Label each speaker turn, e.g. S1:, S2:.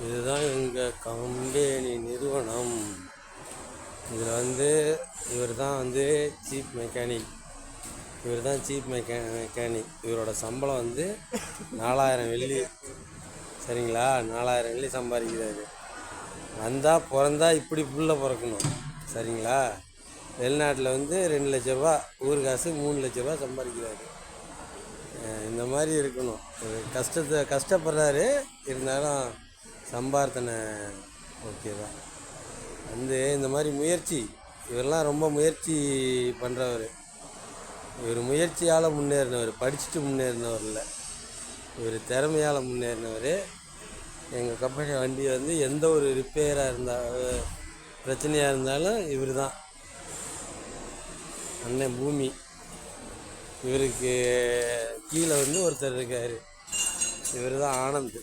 S1: இதுதான் எங்கள் கம்பெனி நிறுவனம். இதில் வந்து இவர் தான் வந்து சீஃப் மெக்கானிக். இவரோட சம்பளம் வந்து 4000 வெள்ளி. சரிங்களா? 4000 வெள்ளி சம்பாதிக்கிறாரு. வந்தால் பிறந்தா இப்படி புள்ள பிறக்கணும். சரிங்களா? வெளிநாட்டில் வந்து 2 லட்ச ரூபா, ஊர் காசு 3 லட்ச ரூபா சம்பாதிக்கிறாரு. இந்த மாதிரி இருக்கணும். கஷ்டப்படுறாரு, இருந்தாலும் சம்பார்த்தனை ஓகே தான். வந்து இந்த மாதிரி முயற்சி, இவரெல்லாம் ரொம்ப முயற்சி பண்ணுறவர். இவர் முயற்சியால் முன்னேறினவர், படிச்சுட்டு முன்னேறினவர் இல்லை. இவர் திறமையால் முன்னேறினவர். எங்கள் கம்பெனி வண்டி வந்து எந்த ஒரு ரிப்பேராக இருந்தால் பிரச்சனையாக இருந்தாலும் இவர் தான் அண்ணன் பூமி. இவருக்கு கீழே வந்து ஒருத்தர் இருக்கார், இவர் தான் ஆனந்த்.